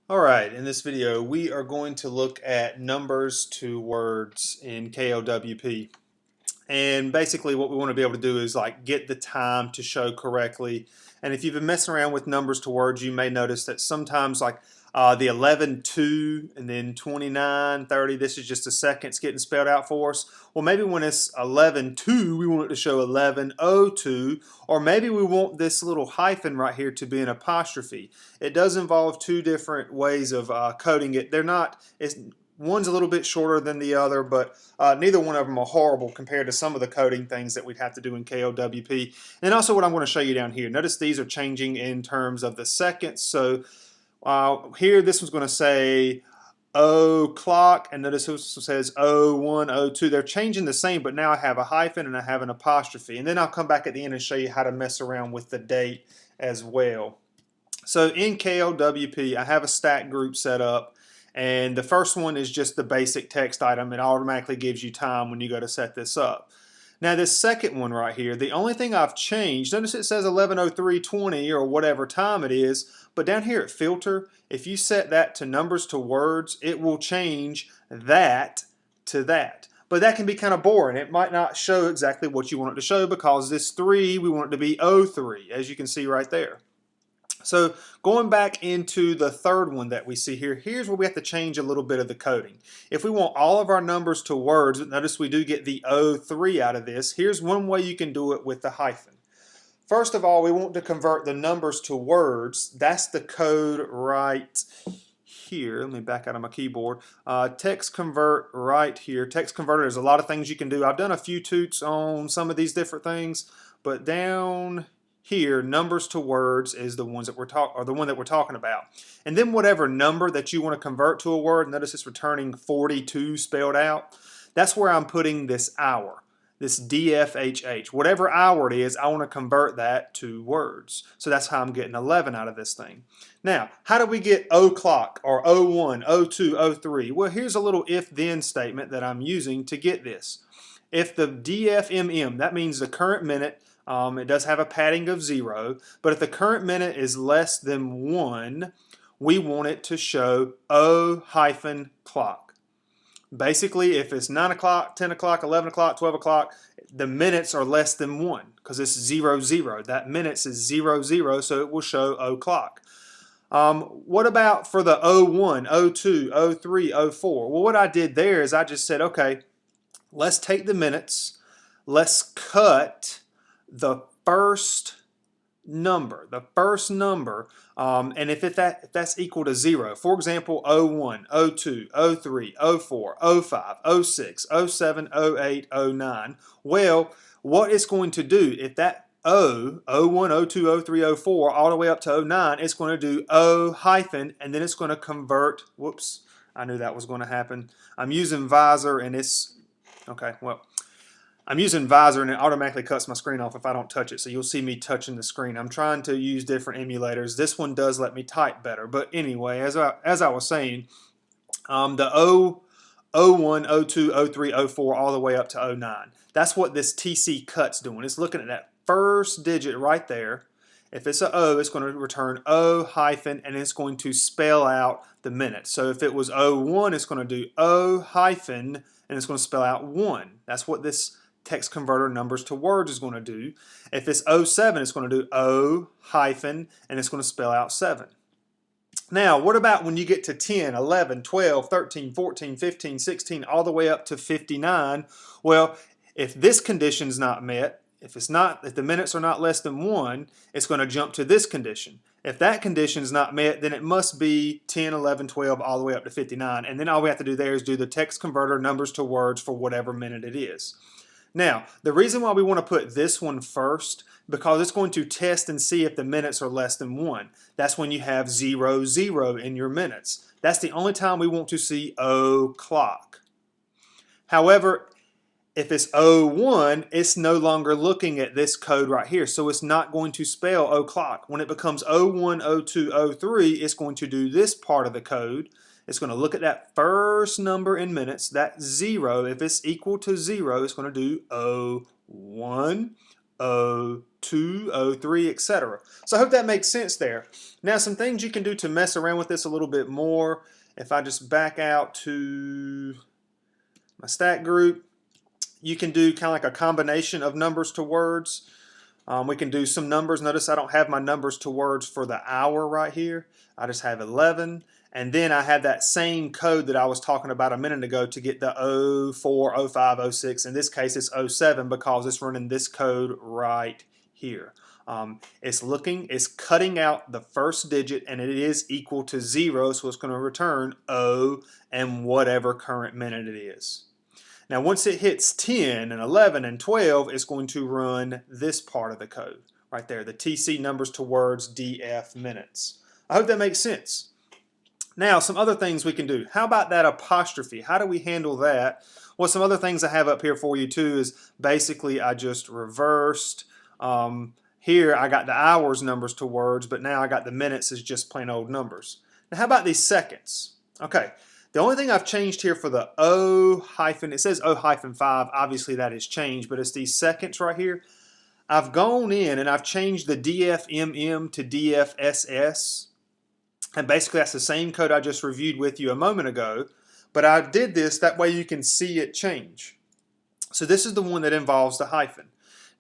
Alright, in this video we are going to look at numbers to words in KLWP. And basically what we want to be able to do is like get the time to show correctly. And if you've been messing around with numbers to words, you may notice that sometimes like the 11:2 and then 29:30, this is just the seconds getting spelled out for us. Well, maybe when it's 11:2, we want it to show 11:02, or maybe we want this little hyphen right here to be an apostrophe. It does involve two different ways of coding it. They're not, one's a little bit shorter than the other, but neither one of them are horrible compared to some of the coding things that we'd have to do in KLWP. And also what I'm going to show you down here. Notice these are changing in terms of the seconds. So here this one's going to say o'clock, and notice this says 01, 02. They're changing the same, but now I have a hyphen and I have an apostrophe. And then I'll come back at the end and show you how to mess around with the date as well. So in KLWP, I have a stack group set up. And the first one is just the basic text item. It automatically gives you time when you go to set this up. Now this second one right here, the only thing I've changed, notice it says 11:03:20 or whatever time it is, but down here at filter, if you set that to numbers to words, it will change that to that. But that can be kind of boring. It might not show exactly what you want it to show because this 3, we want it to be 03, as you can see right there. So going back into the third one that we see here, here's where we have to change a little bit of the coding. If we want all of our numbers to words, notice we do get the 03 out of this. Here's one way you can do it with the hyphen. First of all, we want to convert the numbers to words. That's the code right here. Let me back out of my keyboard. Text convert right here. Text converter, there's a lot of things you can do. I've done a few toots on some of these different things, but down here, numbers to words is the ones that we're talking about. And then whatever number that you want to convert to a word, notice it's returning 42 spelled out. That's where I'm putting this hour, this DFHH. Whatever hour it is, I want to convert that to words. So that's how I'm getting 11 out of this thing. Now, how do we get o'clock or 01, 02, 03? Well, here's a little if-then statement that I'm using to get this. If the DFMM, that means the current minute, it does have a padding of 0, but if the current minute is less than 1, we want it to show O-clock. Basically, if it's 9 o'clock, 10 o'clock, 11 o'clock, 12 o'clock, the minutes are less than 1 because it's 00, 0. That minutes is 00, 0, so it will show o'clock. What about for the 01, 02, 03, 04? Well, what I did there is I just said, okay, let's take the minutes, let's cut the first number, and if that's equal to 0, for example, 01, 02, 03, 04, 05, 06, 07, 08, 09, well, what it's going to do, if that 01, 02, 03, 04, all the way up to 09, it's going to do O hyphen, and then it's going to convert, whoops, I knew that was going to happen. I'm using Visor, and it's, okay, well, I'm using Visor and it automatically cuts my screen off if I don't touch it, so you'll see me touching the screen. I'm trying to use different emulators. This one does let me type better, but anyway, as I was saying, the 01, 02, 03, 04 all the way up to 09. That's what this TC cut's doing. It's looking at that first digit right there. If it's a O, it's going to return O hyphen, and it's going to spell out the minutes. So if it was 01, it's going to do O hyphen, and it's going to spell out 1. That's what this text converter numbers to words is going to do. If it's 07, it's going to do O hyphen, and it's going to spell out 7. Now, what about when you get to 10, 11, 12, 13, 14, 15, 16, all the way up to 59? Well, if this condition's not met, if the minutes are not less than 1, it's going to jump to this condition. If that condition is not met, then it must be 10, 11, 12, all the way up to 59. And then all we have to do there is do the text converter numbers to words for whatever minute it is. Now, the reason why we want to put this one first, because it's going to test and see if the minutes are less than 1. That's when you have 00, 0 in your minutes. That's the only time we want to see o'clock. However, if it's 01, it's no longer looking at this code right here, so it's not going to spell o'clock. When it becomes 01, 02, 03, it's going to do this part of the code. It's going to look at that first number in minutes, that 0. If it's equal to 0, it's going to do 01, 02, 03, etc. So I hope that makes sense there. Now some things you can do to mess around with this a little bit more. If I just back out to my stat group, you can do kind of like a combination of numbers to words. We can do some numbers. Notice I don't have my numbers to words for the hour right here. I just have 11. And then I have that same code that I was talking about a minute ago to get the 04, 05, 06. In this case, it's 07 because it's running this code right here. It's cutting out the first digit, and it is equal to 0, so it's going to return O and whatever current minute it is. Now once it hits 10 and 11 and 12, it's going to run this part of the code right there, the TC numbers to words DF minutes. I hope that makes sense. Now some other things we can do. How about that apostrophe? How do we handle that? Well, some other things I have up here for you too is basically I just reversed. Here I got the hours numbers to words, but now I got the minutes as just plain old numbers. Now how about these seconds? Okay. The only thing I've changed here for the O hyphen, it says O-5, obviously that has changed, but it's these seconds right here. I've gone in and I've changed the DFMM to DFSS, and basically that's the same code I just reviewed with you a moment ago, but I did this that way you can see it change. So this is the one that involves the hyphen.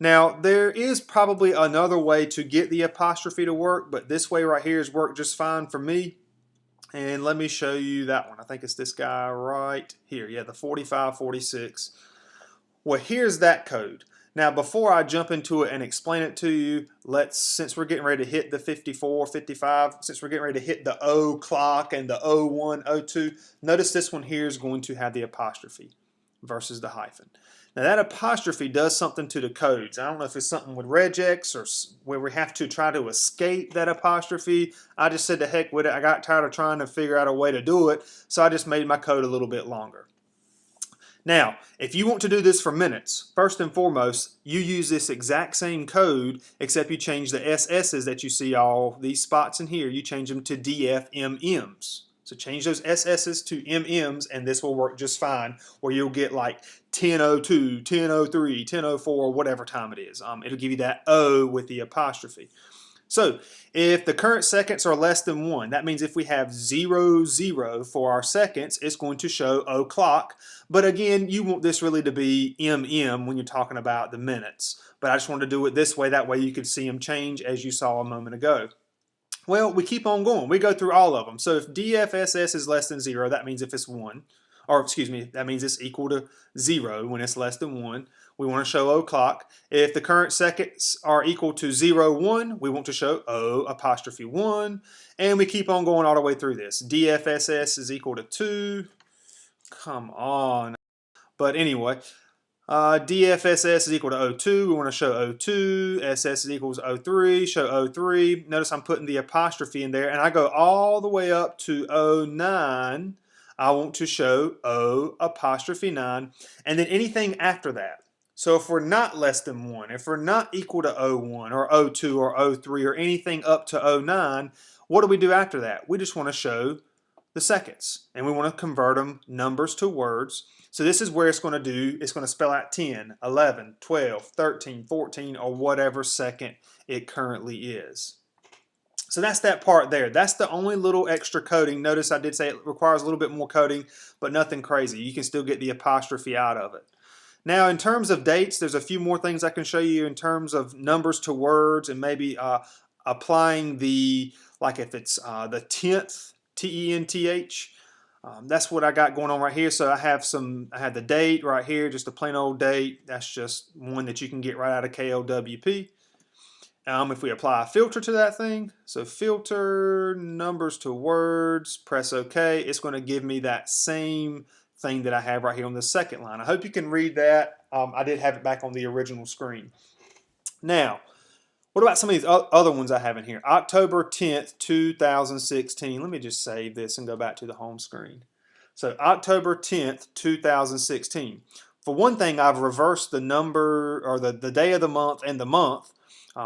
Now there is probably another way to get the apostrophe to work, but this way right here has worked just fine for me. And let me show you that one. I think it's this guy right here. Yeah, the 4546. Well, here's that code. Now, before I jump into it and explain it to you, since we're getting ready to hit the 54, 55, since we're getting ready to hit the O clock and the 01, 02, notice this one here is going to have the apostrophe versus the hyphen. Now that apostrophe does something to the codes. I don't know if it's something with regex or where we have to try to escape that apostrophe. I just said the heck with it. I got tired of trying to figure out a way to do it, so I just made my code a little bit longer. Now, if you want to do this for minutes, first and foremost, you use this exact same code, except you change the SS's that you see all these spots in here, you change them to DFMMs. So change those SS's to MMs, and this will work just fine, where you'll get like 10:02, 10:03, 10:04, whatever time it is. It'll give you that O with the apostrophe. So if the current seconds are less than 1, that means if we have 00 for our seconds, it's going to show O clock. But again, you want this really to be MM when you're talking about the minutes. But I just wanted to do it this way, that way you could see them change as you saw a moment ago. Well, we keep on going. We go through all of them. So if DFSS is less than 0, that means if it's 1, or excuse me, that means it's equal to 0 when it's less than 1. We want to show O clock. If the current seconds are equal to 01, we want to show O apostrophe 1. And we keep on going all the way through this. DFSS is equal to 2. Come on. But anyway, DFSS is equal to 02. We want to show 02. SS is equals 03. Show 03. Notice I'm putting the apostrophe in there, and I go all the way up to 09. I want to show O apostrophe 9, and then anything after that. So if we're not less than 1, if we're not equal to 01 or 02 or 03 or anything up to 09, what do we do after that? We just want to show the seconds, and we want to convert them numbers to words. So this is where it's going to spell out 10, 11, 12, 13, 14, or whatever second it currently is. So that's that part there. That's the only little extra coding. Notice I did say it requires a little bit more coding, but nothing crazy. You can still get the apostrophe out of it. Now in terms of dates, there's a few more things I can show you in terms of numbers to words, and maybe applying the, like if it's the 10th, TENTH. That's what I got going on right here. So I have the date right here, just a plain old date. That's just one that you can get right out of KLWP. If we apply a filter to that thing, so filter numbers to words, press OK, it's going to give me that same thing that I have right here on the second line. I hope you can read that. I did have it back on the original screen. Now, what about some of these other ones I have in here? October 10th, 2016. Let me just save this and go back to the home screen. So October 10th, 2016. For one thing, I've reversed the number, or the day of the month and the month.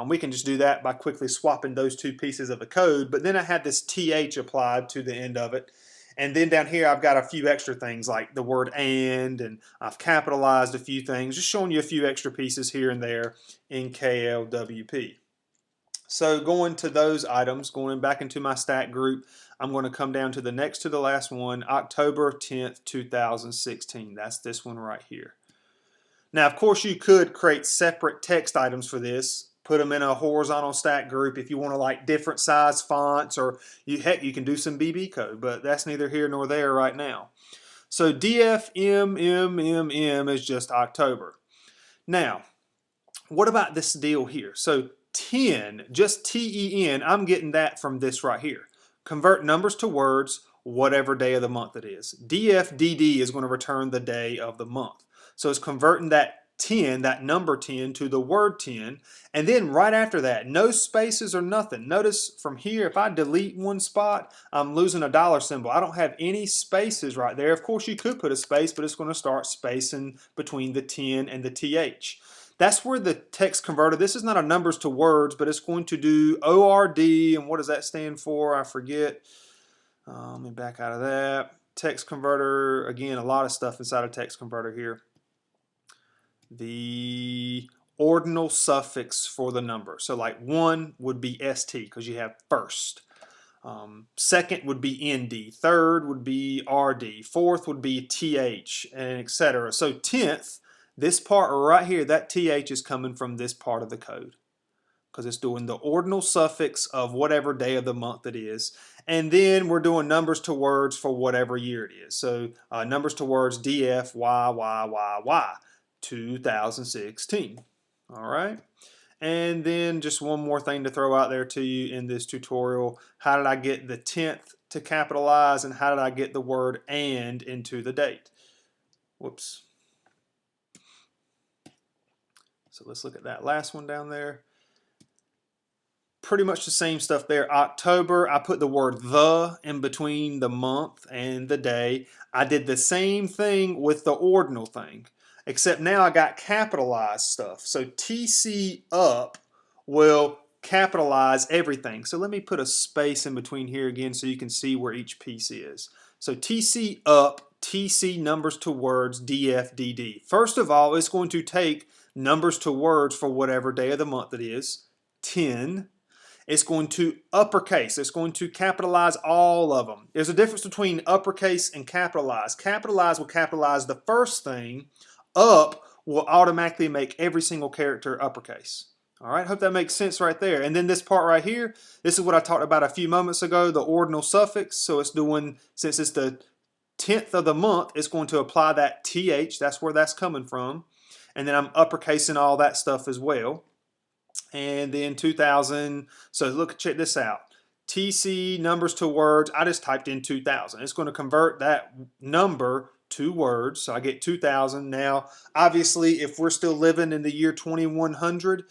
We can just do that by quickly swapping those two pieces of the code. But then I had this TH applied to the end of it. And then down here, I've got a few extra things like the word and I've capitalized a few things, just showing you a few extra pieces here and there in KLWP. So going to those items, going back into my stat group, I'm going to come down to the next to the last one, October 10th, 2016. That's this one right here. Now, of course, you could create separate text items for this, put them in a horizontal stat group if you want to like different size fonts, or heck, you can do some BB code, but that's neither here nor there right now. So DFMMMM is just October. Now, what about this deal here? So 10, just TEN, I'm getting that from this right here. Convert numbers to words, whatever day of the month it is. DFDD is going to return the day of the month. So it's converting that 10, that number 10, to the word 10. And then right after that, no spaces or nothing. Notice from here, if I delete one spot, I'm losing a dollar symbol. I don't have any spaces right there. Of course, you could put a space, but it's going to start spacing between the 10 and the TH. That's where the text converter, this is not a numbers to words, but it's going to do ORD, and what does that stand for? I forget. Let me back out of that. Text converter, again, a lot of stuff inside a text converter here. The ordinal suffix for the number. So like 1 would be ST because you have first. Second would be ND. Third would be RD. Fourth would be TH, and etc. So 10th, this part right here, that TH is coming from this part of the code because it's doing the ordinal suffix of whatever day of the month it is. And then we're doing numbers to words for whatever year it is. So numbers to words, DFYYYY, 2016. All right. And then just one more thing to throw out there to you in this tutorial. How did I get the 10th to capitalize, and how did I get the word and into the date? Whoops. So let's look at that last one down there. Pretty much the same stuff there. October, I put the word the in between the month and the day. I did the same thing with the ordinal thing, except now I got capitalized stuff. So TC up will capitalize everything. So let me put a space in between here again so you can see where each piece is. So TC up, TC numbers to words, DFDD. First of all, it's going to take numbers to words for whatever day of the month it is, 10. It's going to uppercase. It's going to capitalize all of them. There's a difference between uppercase and capitalize. Capitalize will capitalize the first thing. Up will automatically make every single character uppercase. All right, hope that makes sense right there. And then this part right here, this is what I talked about a few moments ago, the ordinal suffix. So it's doing, since it's the 10th of the month, it's going to apply that TH. That's where that's coming from. And then I'm uppercasing all that stuff as well. And then 2000, so look, check this out. TC numbers to words, I just typed in 2000. It's going to convert that number to words, so I get 2000. Now, obviously, if we're still living in the year 2100,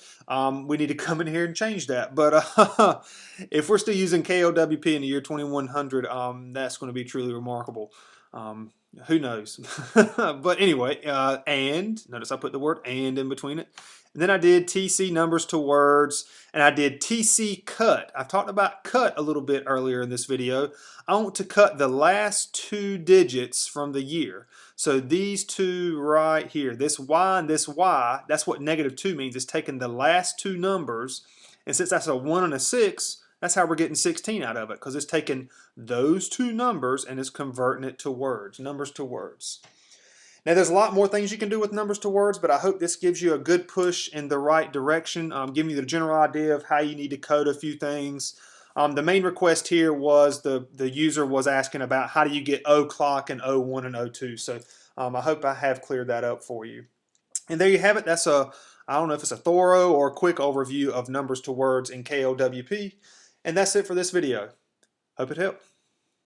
we need to come in here and change that. But if we're still using KLWP in the year 2100, that's going to be truly remarkable. Who knows? But anyway, and notice I put the word and in between it. And then I did TC numbers to words, and I did TC cut. I've talked about cut a little bit earlier in this video. I want to cut the last 2 digits from the year. So these two right here, this Y and this Y, that's what -2 means. It's taking the last 2 numbers, and since that's a 1 and a 6, that's how we're getting 16 out of it, because it's taking those 2 numbers and it's converting it to words, numbers to words. Now, there's a lot more things you can do with numbers to words, but I hope this gives you a good push in the right direction, giving you the general idea of how you need to code a few things. The main request here was the user was asking about how do you get O clock and O1 and O2. So I hope I have cleared that up for you. And there you have it. That's I don't know if it's a thorough or a quick overview of numbers to words in KLWP. And that's it for this video. Hope it helped.